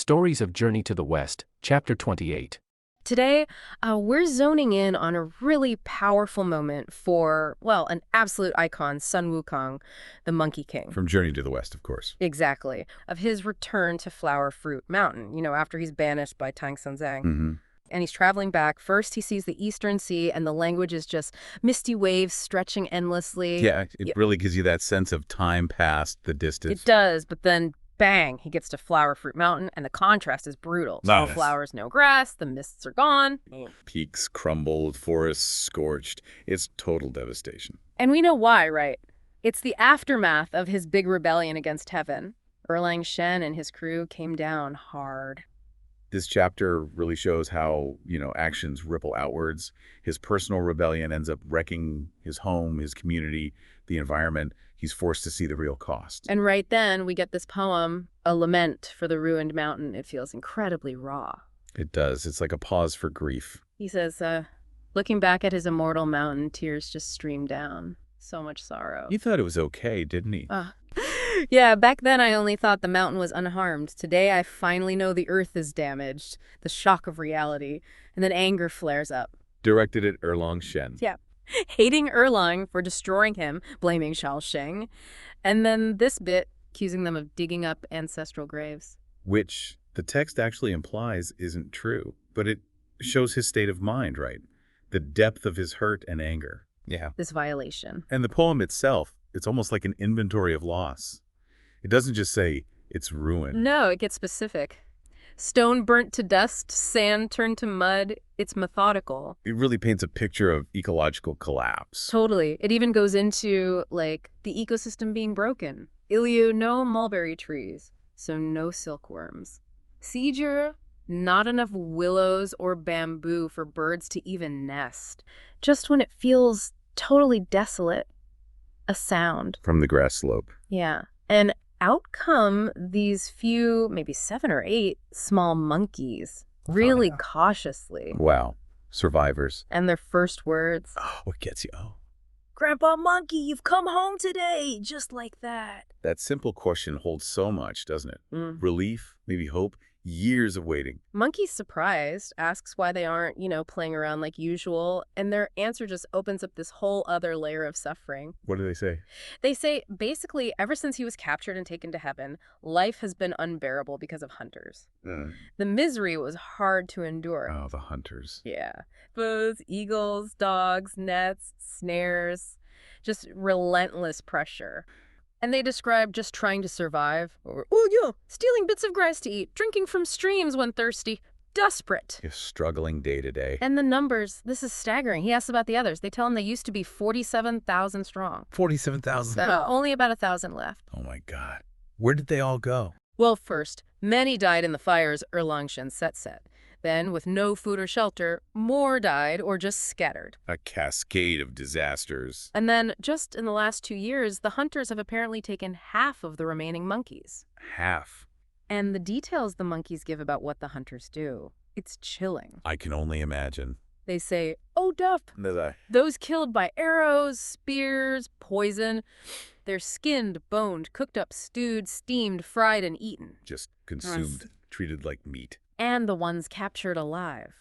Stories of Journey to the West, Chapter 28. Today, we're zoning in on a really powerful moment for, well, an absolute icon, Sun Wukong, the Monkey King. From Journey to the West, of course. Exactly. Of his return to Flower Fruit Mountain, after he's banished by Tang Senzang. And he's traveling back. First, he sees the Eastern Sea, and the language is just misty waves stretching endlessly. Yeah, it really gives you that sense of time past the distance. It does, but then bang, he gets to Flower Fruit Mountain, and the contrast is brutal. No flowers, no grass, the mists are gone. Peaks crumbled, forests scorched. It's total devastation. And we know why, right? It's the aftermath of his big rebellion against heaven. Erlang Shen and his crew came down hard. This chapter really shows how, actions ripple outwards. His personal rebellion ends up wrecking his home, his community, the environment. He's forced to see the real cost. And right then, we get this poem, a lament for the ruined mountain. It feels incredibly raw. It does. It's like a pause for grief. He says, looking back at his immortal mountain, tears just stream down. So much sorrow. He thought it was okay, didn't he? Yeah, back then I only thought the mountain was unharmed. Today I finally know the earth is damaged. The shock of reality. And then anger flares up. Directed at Erlang Shen. Yeah. Hating Erlang for destroying him, blaming Shao Sheng. And then this bit, accusing them of digging up ancestral graves. Which the text actually implies isn't true. But it shows his state of mind, right? The depth of his hurt and anger. Yeah. This violation. And the poem itself, it's almost like an inventory of loss. It doesn't just say, it's ruined. No, it gets specific. Stone burnt to dust, sand turned to mud. It's methodical. It really paints a picture of ecological collapse. Totally. It even goes into, the ecosystem being broken. Ilyu, no mulberry trees, so no silkworms. Sijir, not enough willows or bamboo for birds to even nest. Just when it feels totally desolate, a sound. From the grass slope. Yeah. And out come these few, maybe 7 or 8, small monkeys, really cautiously. Wow. Survivors. And their first words. Oh, what gets you? Oh. Grandpa Monkey, you've come home today, just like that. That simple question holds so much, doesn't it? Relief, maybe hope, years of waiting. Monkey's surprised, asks why they aren't, playing around like usual, and their answer just opens up this whole other layer of suffering. What do they say? They say, basically, ever since he was captured and taken to heaven, life has been unbearable because of hunters. The misery was hard to endure. Oh, the hunters. Yeah. Bows, eagles, dogs, nets, snares, just relentless pressure. And they describe just trying to survive, or, stealing bits of grass to eat, drinking from streams when thirsty, desperate. You're struggling day to day. And the numbers, this is staggering. He asks about the others. They tell him they used to be 47,000 strong. 47,000? Only about 1,000 left. Oh my God. Where did they all go? Well, first, many died in the fires Erlang Shen set. Then, with no food or shelter, more died or just scattered. A cascade of disasters. And then, just in the last 2 years, the hunters have apparently taken half of the remaining monkeys. Half. And the details the monkeys give about what the hunters do, it's chilling. I can only imagine. They say, oh, dup, those killed by arrows, spears, poison, they're skinned, boned, cooked up, stewed, steamed, fried, and eaten. Just consumed, treated like meat. And the ones captured alive.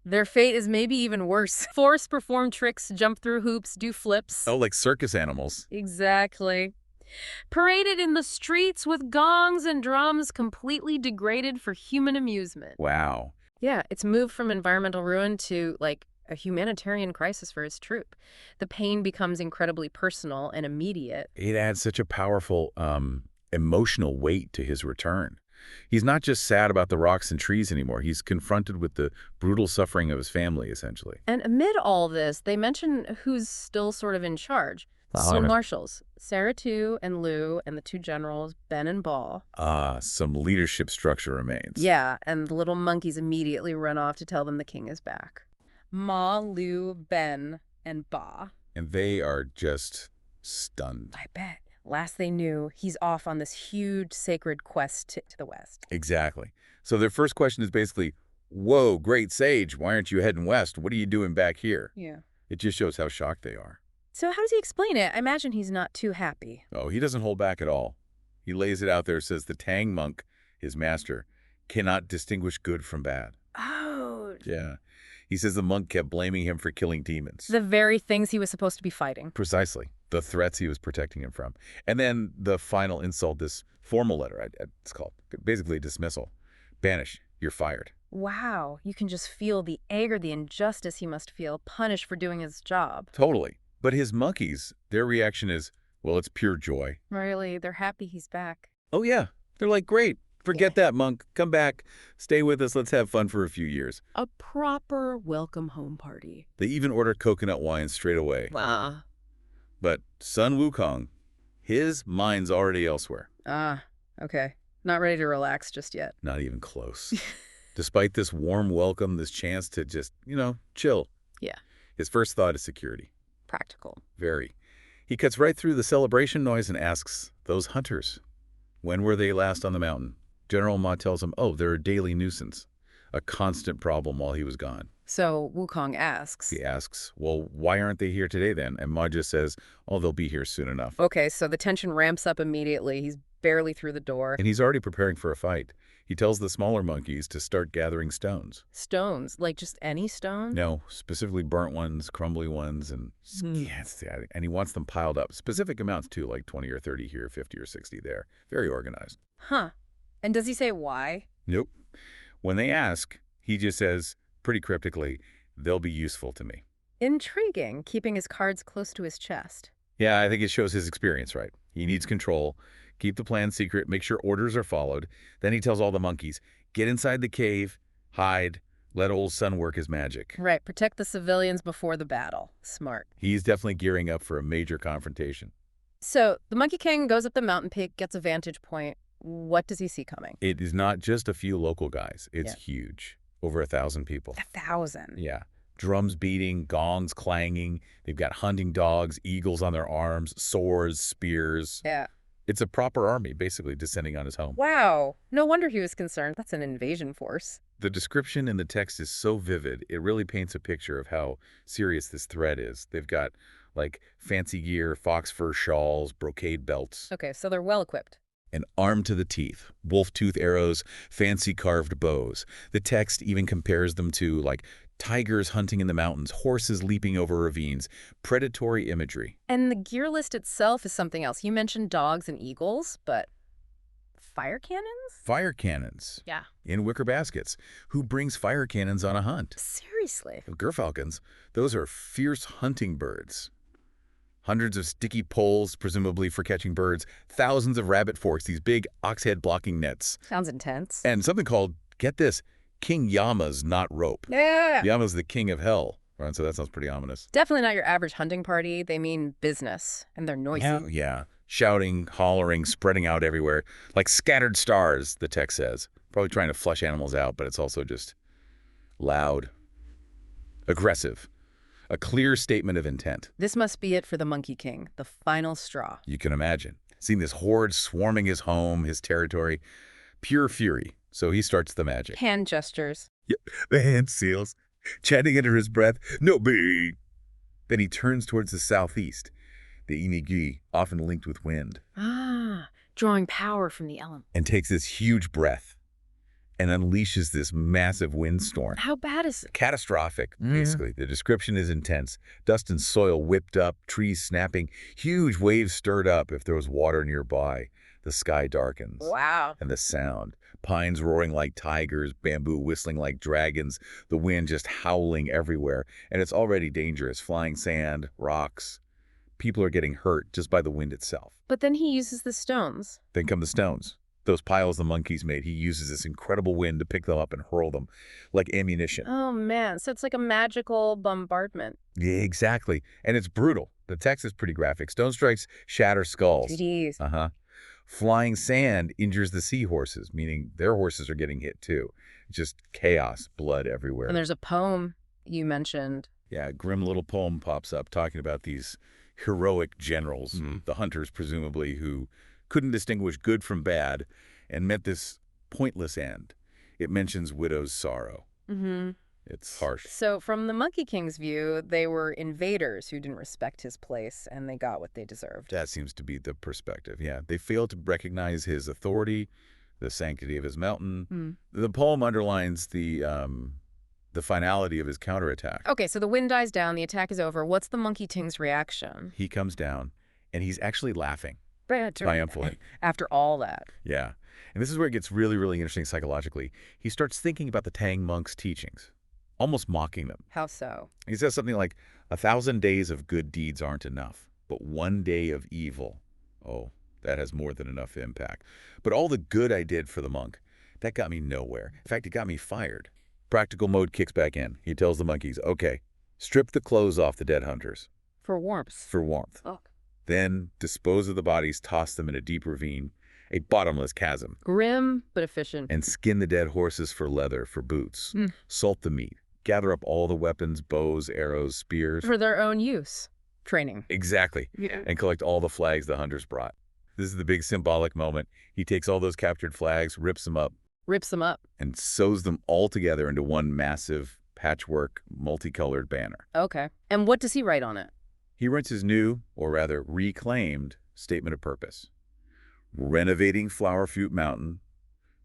Their fate is maybe even worse. Forced perform tricks, jump through hoops, do flips. Oh, like circus animals. Exactly. Paraded in the streets with gongs and drums, completely degraded for human amusement. Wow. Yeah, it's moved from environmental ruin to, a humanitarian crisis for his troop. The pain becomes incredibly personal and immediate. It adds such a powerful, emotional weight to his return. He's not just sad about the rocks and trees anymore. He's confronted with the brutal suffering of his family, essentially. And amid all this, they mention who's still sort of in charge. Still marshals, Sarah Tu and Liu, and the 2 generals, Ben and Ba. Some leadership structure remains. Yeah, and the little monkeys immediately run off to tell them the king is back. Ma, Liu, Ben, and Ba. And they are just stunned. I bet. Last they knew, he's off on this huge sacred quest to the west. Exactly. So their first question is basically, whoa, great sage, why aren't you heading west? What are you doing back here? Yeah. It just shows how shocked they are. So how does he explain it? I imagine he's not too happy. Oh, he doesn't hold back at all. He lays it out there, says the Tang monk, his master, cannot distinguish good from bad. Oh, Yeah. He says the monk kept blaming him for killing demons. the very things he was supposed to be fighting. Precisely. The threats he was protecting him from. And then the final insult, this formal letter, it's called, basically dismissal. Banish. You're fired. Wow, you can just feel the anger, the injustice he must feel, punished for doing his job. Totally. But his monkeys, their reaction is, well, it's pure joy. Really, they're happy he's back. Oh, yeah. They're like, great. Forget that, monk. Come back. Stay with us. Let's have fun for a few years. A proper welcome home party. They even order coconut wine straight away. Wow. But Sun Wukong, his mind's already elsewhere. Okay. Not ready to relax just yet. Not even close. Despite this warm welcome, this chance to just, chill. Yeah. His first thought is security. Practical. Very. He cuts right through the celebration noise and asks, those hunters, when were they last on the mountain? General Ma tells him, oh, they're a daily nuisance. A constant problem while he was gone. So Wukong asks. He asks, well, why aren't they here today then? And Ma just says, oh, they'll be here soon enough. Okay, so the tension ramps up immediately. He's barely through the door. And he's already preparing for a fight. He tells the smaller monkeys to start gathering stones. Stones? Like just any stone? No, specifically burnt ones, crumbly ones, and and he wants them piled up. Specific amounts too, like 20 or 30 here, 50 or 60 there. Very organized. Huh. And does he say why? Nope. When they ask, he just says, pretty cryptically, they'll be useful to me. Intriguing, keeping his cards close to his chest. Yeah, I think it shows his experience, right? He needs control. Keep the plan secret, make sure orders are followed. Then he tells all the monkeys, get inside the cave, hide, let old Sun work his magic. Right, protect the civilians before the battle. Smart. He's definitely gearing up for a major confrontation. So, the Monkey King goes up the mountain peak, gets a vantage point. What does he see coming? It is not just a few local guys. It's huge. Over 1,000 people. 1,000? Yeah. Drums beating, gongs clanging. They've got hunting dogs, eagles on their arms, swords, spears. Yeah. It's a proper army, basically, descending on his home. Wow. No wonder he was concerned. That's an invasion force. The description in the text is so vivid, it really paints a picture of how serious this threat is. They've got, like, fancy gear, fox fur shawls, brocade belts. Okay, so they're well equipped. And armed to the teeth, wolf-tooth arrows, fancy carved bows. The text even compares them to, like, tigers hunting in the mountains, horses leaping over ravines, predatory imagery. And the gear list itself is something else. You mentioned dogs and eagles, but fire cannons? Fire cannons. Yeah. In wicker baskets. Who brings fire cannons on a hunt? Seriously? Gerfalcons, those are fierce hunting birds. Hundreds of sticky poles, presumably for catching birds, thousands of rabbit forks, these big ox-head blocking nets. Sounds intense. And something called, get this, King Yama's knot rope. Yeah. Yama's the king of hell. Right, so that sounds pretty ominous. Definitely not your average hunting party. They mean business, and they're noisy. Yeah. Shouting, hollering, spreading out everywhere. Like scattered stars, the text says. Probably trying to flush animals out, but it's also just loud, aggressive. A clear statement of intent. This must be it for the Monkey King, the final straw. You can imagine. Seeing this horde swarming his home, his territory. Pure fury. So he starts the magic. Hand gestures. Yep, the hand seals. Chanting under his breath, no be. Then he turns towards the southeast. The Inigi, often linked with wind. Drawing power from the element. And takes this huge breath and unleashes this massive windstorm. How bad is it? Catastrophic, basically. The description is intense. Dust and soil whipped up, trees snapping, huge waves stirred up if there was water nearby. The sky darkens. Wow. And the sound. Pines roaring like tigers, bamboo whistling like dragons, the wind just howling everywhere. And it's already dangerous. Flying sand, rocks. People are getting hurt just by the wind itself. But then he uses the stones. Then come the stones. Those piles the monkeys made, he uses this incredible wind to pick them up and hurl them like ammunition. Oh, man. So it's like a magical bombardment. Yeah, exactly. And it's brutal. The text is pretty graphic. Stone strikes shatter skulls. Jeez. Flying sand injures the seahorses, meaning their horses are getting hit too. Just chaos, blood everywhere. And there's a poem you mentioned. Yeah, a grim little poem pops up talking about these heroic generals, the hunters presumably, who couldn't distinguish good from bad and met this pointless end. It mentions widow's sorrow. It's harsh. So from the Monkey King's view, they were invaders who didn't respect his place, and they got what they deserved. That seems to be the perspective, yeah. They failed to recognize his authority, the sanctity of his mountain. The poem underlines the finality of his counterattack. Okay, so the wind dies down, the attack is over. What's the Monkey King's reaction? He comes down, and he's actually laughing triumphantly. After all that. Yeah. And this is where it gets really, really interesting psychologically. He starts thinking about the Tang monks' teachings, almost mocking them. How so? He says something like, 1,000 days of good deeds aren't enough, but 1 day of evil, oh, that has more than enough impact. But all the good I did for the monk, that got me nowhere. In fact, it got me fired. Practical mode kicks back in. He tells the monkeys, okay, strip the clothes off the dead hunters. For warmth. For warmth. Oh. Then dispose of the bodies, toss them in a deep ravine, a bottomless chasm. Grim, but efficient. And skin the dead horses for leather, for boots. Salt the meat. Gather up all the weapons, bows, arrows, spears. For their own use. Training. Exactly. Yeah. And collect all the flags the hunters brought. This is the big symbolic moment. He takes all those captured flags, rips them up. And sews them all together into one massive patchwork, multicolored banner. Okay. And what does he write on it? He writes his new, or rather reclaimed, statement of purpose. Renovating Flower Fruit Mountain,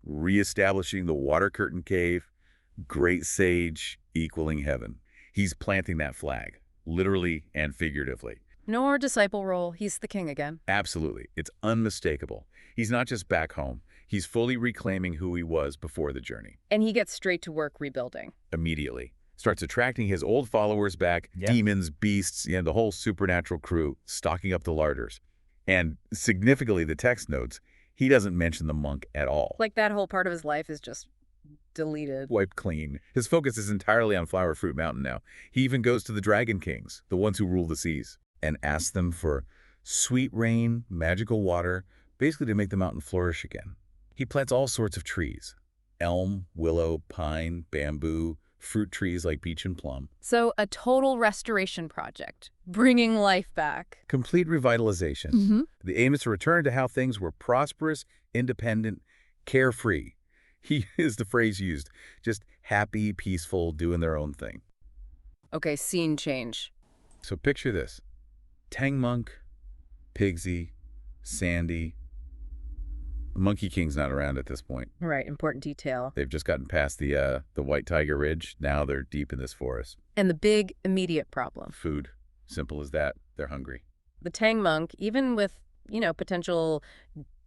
reestablishing the Water Curtain Cave, great sage equaling heaven. He's planting that flag, literally and figuratively. No more disciple role. He's the king again. Absolutely. It's unmistakable. He's not just back home. He's fully reclaiming who he was before the journey. And he gets straight to work rebuilding. Immediately. Starts attracting his old followers back, demons, beasts, the whole supernatural crew, stocking up the larders. And significantly, the text notes, he doesn't mention the monk at all. Like that whole part of his life is just deleted. Wiped clean. His focus is entirely on Flower Fruit Mountain now. He even goes to the Dragon Kings, the ones who rule the seas, and asks them for sweet rain, magical water, basically to make the mountain flourish again. He plants all sorts of trees. Elm, willow, pine, bamboo, fruit trees like peach and plum. So a total restoration project, bringing life back. Complete revitalization. The aim is to return to how things were prosperous, independent, carefree. He is the phrase used, just happy, peaceful, doing their own thing. Okay, scene change. So picture this. Tang monk, Pigsy, Sandy. The Monkey King's not around at this point. Right, important detail. They've just gotten past the White Tiger Ridge. Now they're deep in this forest. And the big immediate problem. Food. Simple as that. They're hungry. The Tang monk, even with, potential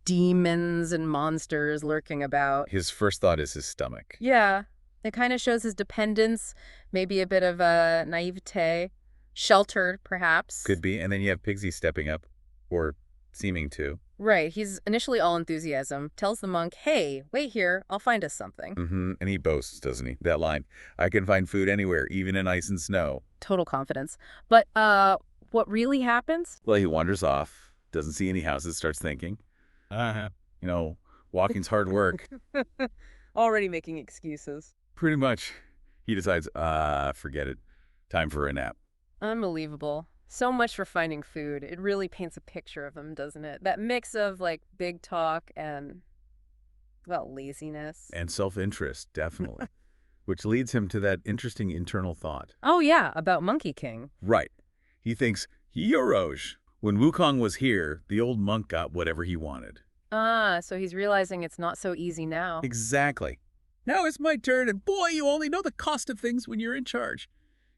demons and monsters lurking about. His first thought is his stomach. Yeah, it kind of shows his dependence, maybe a bit of a naivete, sheltered perhaps. Could be. And then you have Pigsy stepping up, or seeming to. Right. He's initially all enthusiasm, tells the monk, hey, wait here, I'll find us something. And he boasts, doesn't he? That line, I can find food anywhere, even in ice and snow. Total confidence. But what really happens? Well, he wanders off, doesn't see any houses, starts thinking. Walking's hard work. Already making excuses. Pretty much. He decides, forget it. Time for a nap. Unbelievable. So much for finding food. It really paints a picture of him, doesn't it? That mix of, big talk and, laziness. And self-interest, definitely. Which leads him to that interesting internal thought. Oh, yeah, about Monkey King. Right. He thinks, Yoroj. When Wukong was here, the old monk got whatever he wanted. So he's realizing it's not so easy now. Exactly. Now it's my turn, and boy, you only know the cost of things when you're in charge.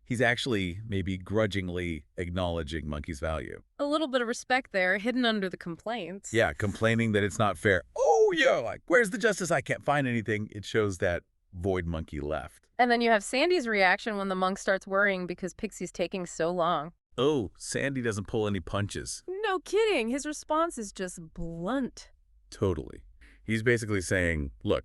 He's actually maybe grudgingly acknowledging Monkey's value. A little bit of respect there, hidden under the complaints. Yeah, complaining that it's not fair. Oh, yeah, where's the justice? I can't find anything. It shows that void monkey left. And then you have Sandy's reaction when the monk starts worrying because Pixie's taking so long. Oh, Sandy doesn't pull any punches. No kidding. His response is just blunt. Totally. He's basically saying, look,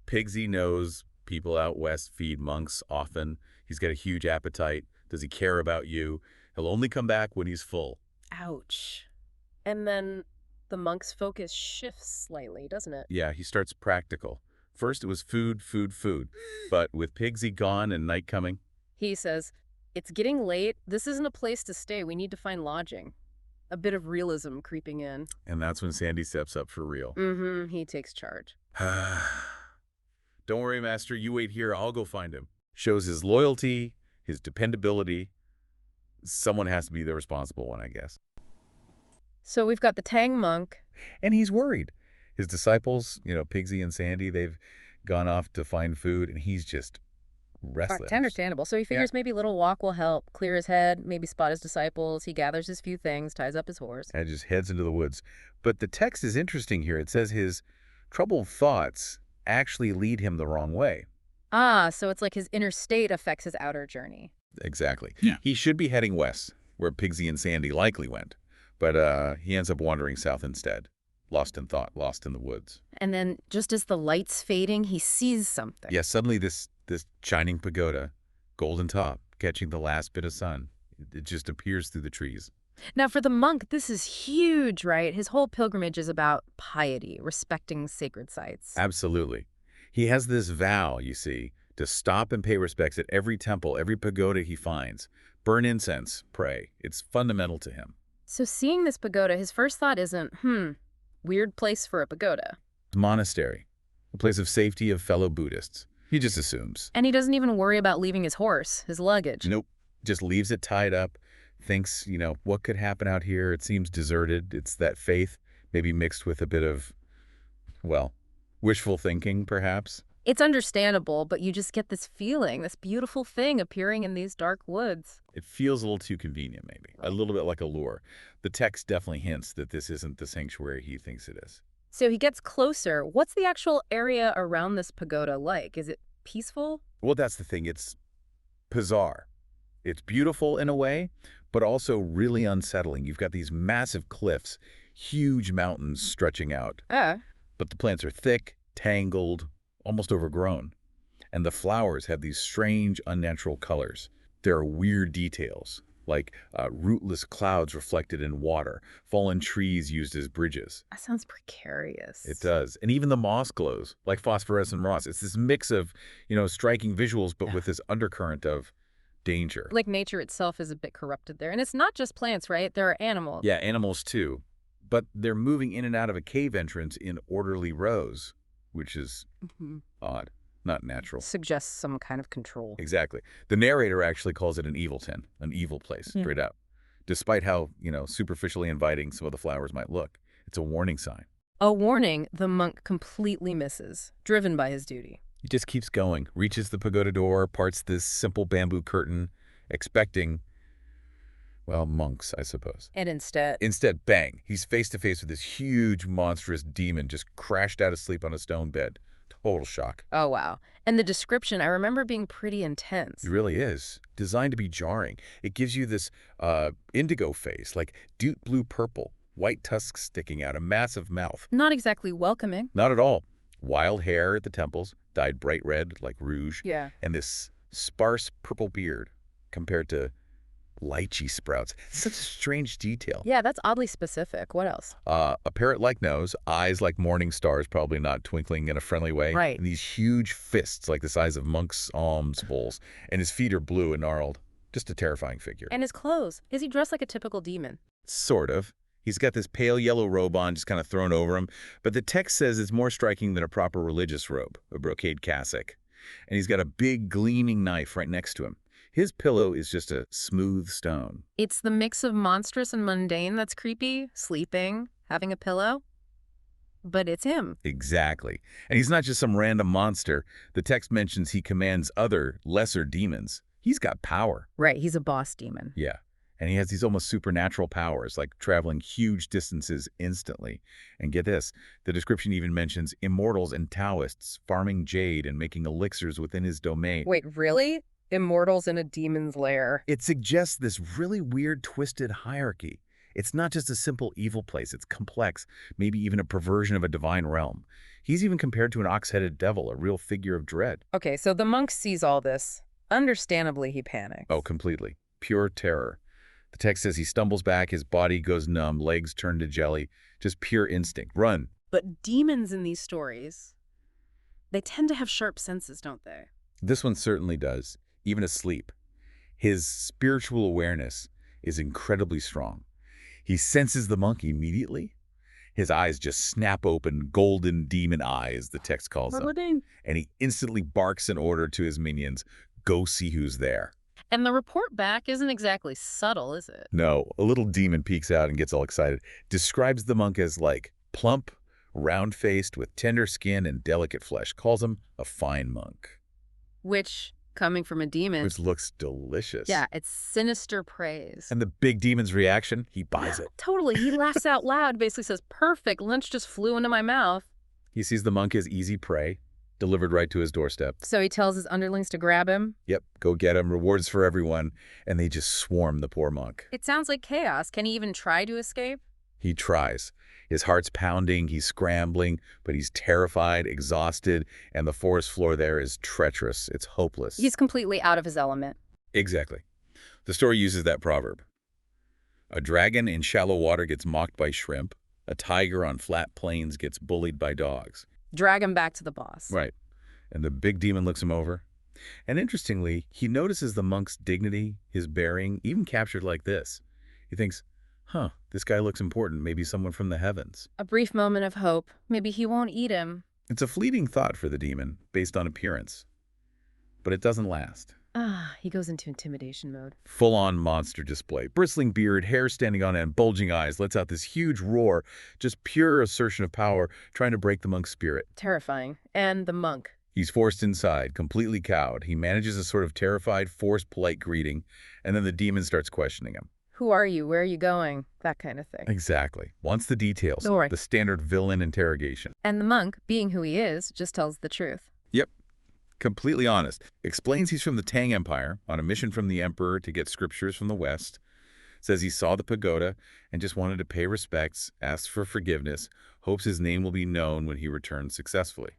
Pigsy knows people out west feed monks often. He's got a huge appetite. Does he care about you? He'll only come back when he's full. Ouch. And then the monk's focus shifts slightly, doesn't it? Yeah, he starts practical. First it was food, food, food. But with Pigsy gone and night coming... He says, it's getting late. This isn't a place to stay. We need to find lodging. A bit of realism creeping in. And that's when Sandy steps up for real. He takes charge. Don't worry, Master. You wait here. I'll go find him. Shows his loyalty, his dependability. Someone has to be the responsible one, I guess. So we've got the Tang monk. And he's worried. His disciples, Pigsy and Sandy, they've gone off to find food, and he's just restless. It's understandable. So he figures maybe a little walk will help clear his head, maybe spot his disciples. He gathers his few things, ties up his horse. And just heads into the woods. But the text is interesting here. It says his troubled thoughts actually lead him the wrong way. Ah, so it's like his inner state affects his outer journey. Exactly. Yeah. He should be heading west, where Pigsy and Sandy likely went. But he ends up wandering south instead. Lost in thought, lost in the woods. And then just as the light's fading, he sees something. Yeah, suddenly this shining pagoda, golden top, catching the last bit of sun, it just appears through the trees. Now, for the monk, this is huge, right? His whole pilgrimage is about piety, respecting sacred sites. Absolutely. He has this vow, you see, to stop and pay respects at every temple, every pagoda he finds. Burn incense, pray. It's fundamental to him. So seeing this pagoda, his first thought isn't, weird place for a pagoda. Monastery, a place of safety of fellow Buddhists. He just assumes. And he doesn't even worry about leaving his horse, his luggage. Nope. Just leaves it tied up, thinks, what could happen out here? It seems deserted. It's that faith, maybe mixed with a bit of, wishful thinking, perhaps. It's understandable, but you just get this feeling, this beautiful thing appearing in these dark woods. It feels a little too convenient, maybe. A little bit like a lure. The text definitely hints that this isn't the sanctuary he thinks it is. So he gets closer. What's the actual area around this pagoda like? Is it peaceful? Well, that's the thing. It's bizarre. It's beautiful in a way, but also really unsettling. You've got these massive cliffs, huge mountains stretching out. But the plants are thick, tangled, almost overgrown. And the flowers have these strange, unnatural colors. There are weird details, like rootless clouds reflected in water, fallen trees used as bridges. That sounds precarious. It does. And even the moss glows, like phosphorescent moss. It's this mix of, striking visuals, but with this undercurrent of danger. Like nature itself is a bit corrupted there. And it's not just plants, right? There are animals. Yeah, animals too. But they're moving in and out of a cave entrance in orderly rows, which is odd, not natural. Suggests some kind of control. Exactly. The narrator actually calls it an evil den, an evil place, straight out. Despite how, superficially inviting some of the flowers might look. It's a warning sign. A warning the monk completely misses, driven by his duty. He just keeps going, reaches the pagoda door, parts this simple bamboo curtain, expecting, monks, I suppose. And instead, bang, he's face to face with this huge, monstrous demon just crashed out of sleep on a stone bed. Total shock. oh wow. And the description, I remember being pretty intense. It really is. Designed to be jarring. It gives you this indigo face, like deep blue purple, white tusks sticking out, a massive mouth. Not exactly welcoming. Not at all. Wild hair at the temples, dyed bright red like rouge. Yeah. And this sparse purple beard compared to lychee sprouts. Such a strange detail. Yeah, that's oddly specific. What else? A parrot-like nose, eyes like morning stars, probably not twinkling in a friendly way. Right. And these huge fists like the size of monks' alms bowls. And his feet are blue and gnarled. Just a terrifying figure. And his clothes. Is he dressed like a typical demon? Sort of. He's got this pale yellow robe on, just kind of thrown over him. But the text says it's more striking than a proper religious robe, a brocade cassock. And he's got a big gleaming knife right next to him. His pillow is just a smooth stone. It's the mix of monstrous and mundane that's creepy. Sleeping, having a pillow. But it's him. Exactly. And he's not just some random monster. The text mentions he commands other, lesser demons. He's got power. Right, he's a boss demon. Yeah. And he has these almost supernatural powers, like traveling huge distances instantly. And get this, the description even mentions immortals and Taoists farming jade and making elixirs within his domain. Wait, really? Immortals in a demon's lair. It suggests this really weird, twisted hierarchy. It's not just a simple evil place. It's complex, maybe even a perversion of a divine realm. He's even compared to an ox-headed devil, a real figure of dread. Okay, so the monk sees all this. Understandably, he panics. Oh, completely. Pure terror. The text says he stumbles back, his body goes numb, legs turn to jelly, just pure instinct. Run. But demons in these stories, they tend to have sharp senses, don't they? This one certainly does, even asleep. His spiritual awareness is incredibly strong. He senses the monk immediately. His eyes just snap open, golden demon eyes, the text calls them. And he instantly barks an order to his minions, go see who's there. And the report back isn't exactly subtle, is it? No, a little demon peeks out and gets all excited. Describes the monk as like plump, round-faced with tender skin and delicate flesh, calls him a fine monk. Which, coming from a demon, Which looks delicious. yeah, it's sinister praise. And the big demon's reaction, he buys it. Totally. He laughs out loud, basically says, perfect, lunch just flew into my mouth. He sees the monk as easy prey, delivered right to his doorstep. So he tells his underlings to grab him. Yep, go get him, rewards for everyone, and they just swarm the poor monk. It sounds like chaos. Can he even try to escape? He tries. His heart's pounding, he's scrambling, but he's terrified, exhausted, and the forest floor there is treacherous. It's hopeless. He's completely out of his element. Exactly. The story uses that proverb. A dragon in shallow water gets mocked by shrimp. A tiger on flat plains gets bullied by dogs. Drag him back to the boss. Right. And the big demon looks him over. And interestingly, he notices the monk's dignity, his bearing, even captured like this. He thinks, huh, this guy looks important, maybe someone from the heavens. A brief moment of hope. Maybe he won't eat him. It's a fleeting thought for the demon, based on appearance. But it doesn't last. He goes into intimidation mode. Full-on monster display. Bristling beard, hair standing on end, bulging eyes, lets out this huge roar, just pure assertion of power, trying to break the monk's spirit. Terrifying. And the monk. He's forced inside, completely cowed. He manages a sort of terrified, forced, polite greeting, and then the demon starts questioning him. Who are you? Where are you going? That kind of thing. Exactly. Wants the details. All right. The standard villain interrogation. And the monk, being who he is, just tells the truth. Yep. Completely honest. Explains he's from the Tang Empire, on a mission from the Emperor to get scriptures from the West. Says he saw the pagoda and just wanted to pay respects, asks for forgiveness, hopes his name will be known when he returns successfully.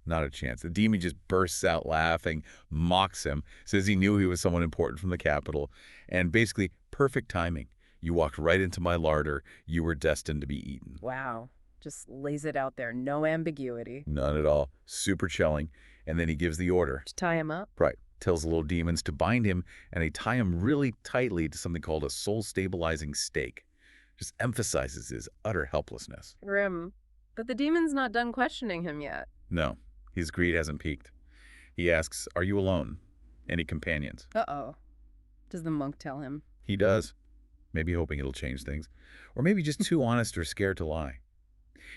Not a chance. The demon just bursts out laughing, mocks him, says he knew he was someone important from the capital, and basically, perfect timing. You walked right into my larder. You were destined to be eaten. Wow. Just lays it out there. No ambiguity. None at all. Super chilling. And then he gives the order. To tie him up? Right. Tells the little demons to bind him, and they tie him really tightly to something called a soul-stabilizing stake. Just emphasizes his utter helplessness. Grim. But the demon's not done questioning him yet. No. His greed hasn't peaked. He asks, are you alone? Any companions? Uh-oh. Does the monk tell him? He does. Maybe hoping it'll change things. Or maybe just too honest or scared to lie.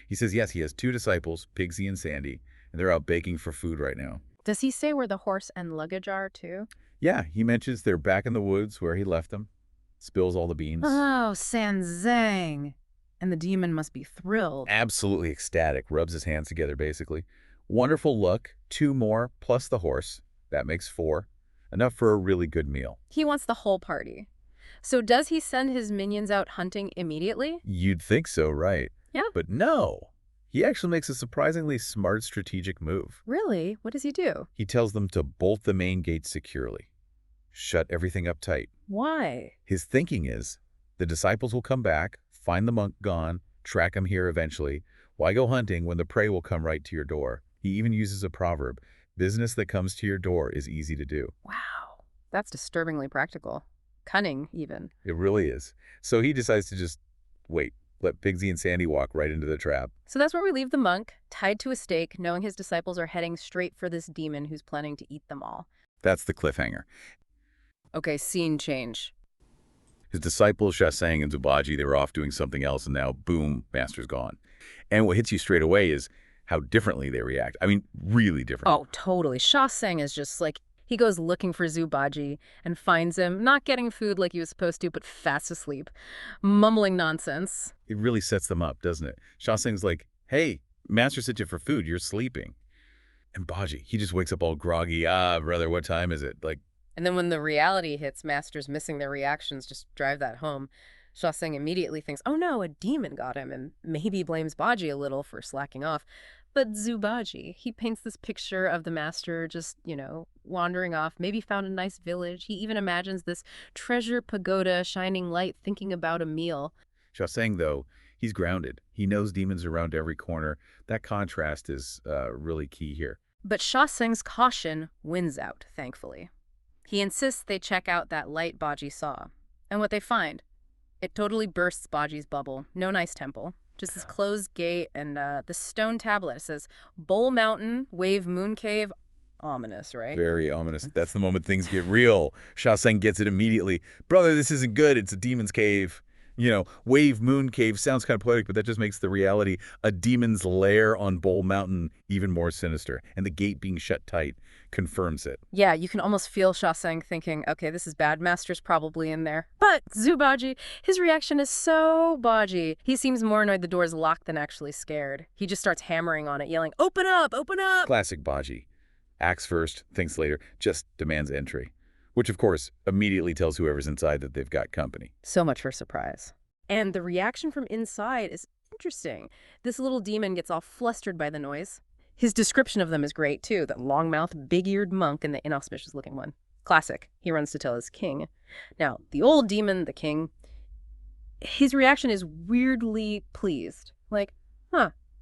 He says yes, he has 2 disciples, Pigsy and Sandy, and they're out baking for food right now. Does he say where the horse and luggage are, too? Yeah, he mentions they're back in the woods where he left them. Spills all the beans. Oh, Sanzang. And the demon must be thrilled. Absolutely ecstatic. Rubs his hands together, basically. Wonderful luck. 2 more, plus the horse. That makes 4. Enough for a really good meal. He wants the whole party. So does he send his minions out hunting immediately? You'd think so, right? Yeah. But no. He actually makes a surprisingly smart strategic move. Really? What does he do? He tells them to bolt the main gate securely. Shut everything up tight. Why? His thinking is, the disciples will come back, find the monk gone, track him here eventually. Why go hunting when the prey will come right to your door? He even uses a proverb, business that comes to your door is easy to do. Wow. That's disturbingly practical. Cunning, even. It really is. So he decides to just wait. Let Pigsy and Sandy walk right into the trap. So that's where we leave the monk, tied to a stake, knowing his disciples are heading straight for this demon who's planning to eat them all. That's the cliffhanger. Okay, scene change. His disciples, Shasang and Zubaji, they were off doing something else, and now, boom, Master's gone. And what hits you straight away is how differently they react. I mean, really different. Oh, totally. Sha Seng is just like, he goes looking for Zubaji and finds him, not getting food like he was supposed to, but fast asleep, mumbling nonsense. It really sets them up, doesn't it? Shasang's like, hey, Master sent you for food, you're sleeping. And Baji, he just wakes up all groggy. Brother, what time is it? Like, and then when the reality hits, Master's missing their reactions just drive that home. Sha Seng immediately thinks, oh no, a demon got him, and maybe blames Baji a little for slacking off. But Zubaji, he paints this picture of the Master just, wandering off, maybe found a nice village. He even imagines this treasure pagoda, shining light, thinking about a meal. Shasang, though, he's grounded. He knows demons are around every corner. That contrast is really key here. But Sha Seng's caution wins out, thankfully. He insists they check out that light Baji saw. And what they find, it totally bursts Baji's bubble. No nice temple. Just this closed gate and the stone tablet. It says, Bowl Mountain, Wave Moon Cave. Ominous, right? Very ominous. That's the moment things get real. Shasang gets it immediately. Brother, this isn't good. It's a demon's cave. Wave Moon Cave sounds kind of poetic, but that just makes the reality a demon's lair on Bull Mountain even more sinister. And the gate being shut tight confirms it. Yeah, you can almost feel Sha Seng thinking, okay, this is bad. Master's probably in there. But Zubaji, his reaction is so Baji. He seems more annoyed the door's locked than actually scared. He just starts hammering on it, yelling, open up, open up! Classic Baji. Acts first, thinks later, just demands entry. Which, of course, immediately tells whoever's inside that they've got company. So much for surprise. And the reaction from inside is interesting. This little demon gets all flustered by the noise. His description of them is great, too. The long-mouthed, big-eared monk and the inauspicious-looking one. Classic. He runs to tell his king. Now, the old demon, the king, his reaction is weirdly pleased. Like,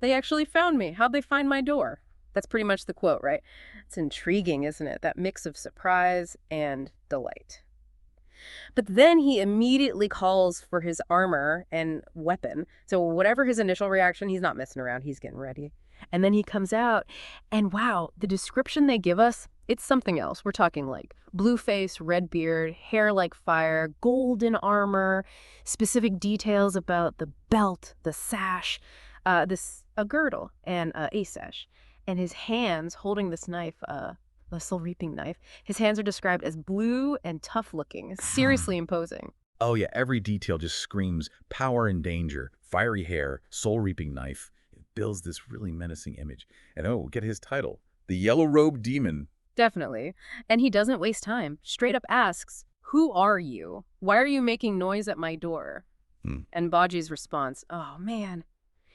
they actually found me. How'd they find my door? That's pretty much the quote, right? It's intriguing, isn't it? That mix of surprise and delight. But then he immediately calls for his armor and weapon. So whatever his initial reaction, he's not messing around. He's getting ready. And then he comes out, and wow, the description they give us, it's something else. We're talking like blue face, red beard, hair like fire, golden armor, specific details about the belt, the sash, a girdle, and a sash. And his hands holding this knife, the soul-reaping knife, his hands are described as blue and tough-looking, seriously imposing. Oh yeah, every detail just screams power and danger. Fiery hair, soul-reaping knife. It builds this really menacing image. And get his title. The Yellow-Robed Demon. Definitely. And he doesn't waste time. Straight up asks, who are you? Why are you making noise at my door? And Baji's response, oh man.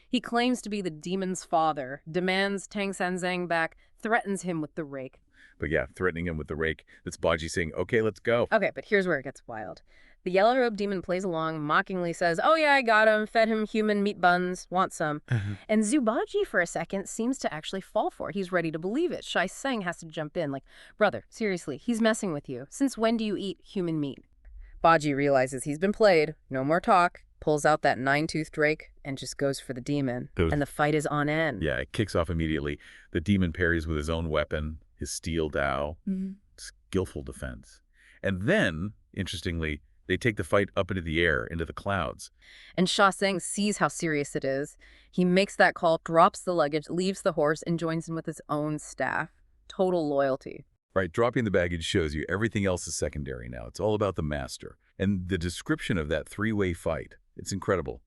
He claims to be the demon's father, demands Tang Sanzang back, threatens him with the rake. But yeah, threatening him with the rake, that's Baji saying, okay, let's go. Okay, but here's where it gets wild. The yellow-robed demon plays along, mockingly says, oh yeah, I got him, fed him human meat buns, want some. And Zubaji, for a second, seems to actually fall for it. He's ready to believe it. Shai Seng has to jump in, like, brother, seriously, he's messing with you. Since when do you eat human meat? Baji realizes he's been played, no more talk, pulls out that nine-toothed rake, and just goes for the demon. And the fight is on end. Yeah, it kicks off immediately. The demon parries with his own weapon, his steel dao. Skillful defense. And then, interestingly, they take the fight up into the air, into the clouds. And Sha Seng sees how serious it is. He makes that call, drops the luggage, leaves the horse, and joins in with his own staff. Total loyalty. Right, dropping the baggage shows you everything else is secondary now. It's all about the master. And the description of that three-way fight, it's incredible.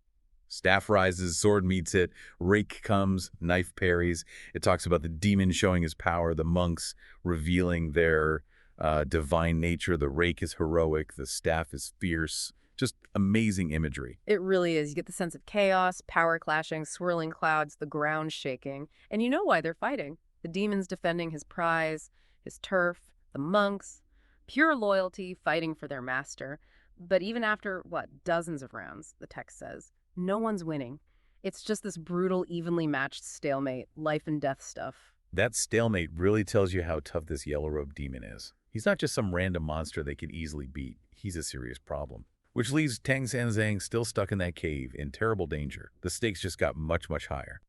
Staff rises, sword meets it, rake comes, knife parries. It talks about the demon showing his power, the monks revealing their divine nature. The rake is heroic, the staff is fierce. Just amazing imagery. It really is. You get the sense of chaos, power clashing, swirling clouds, the ground shaking. And you know why they're fighting. The demon's defending his prize, his turf, the monks. Pure loyalty, fighting for their master. But even after, dozens of rounds, the text says, no one's winning. It's just this brutal, evenly matched stalemate, life and death stuff. That stalemate really tells you how tough this yellow-robed demon is. He's not just some random monster they can easily beat. He's a serious problem. Which leaves Tang Sanzang still stuck in that cave, in terrible danger. The stakes just got much, much higher.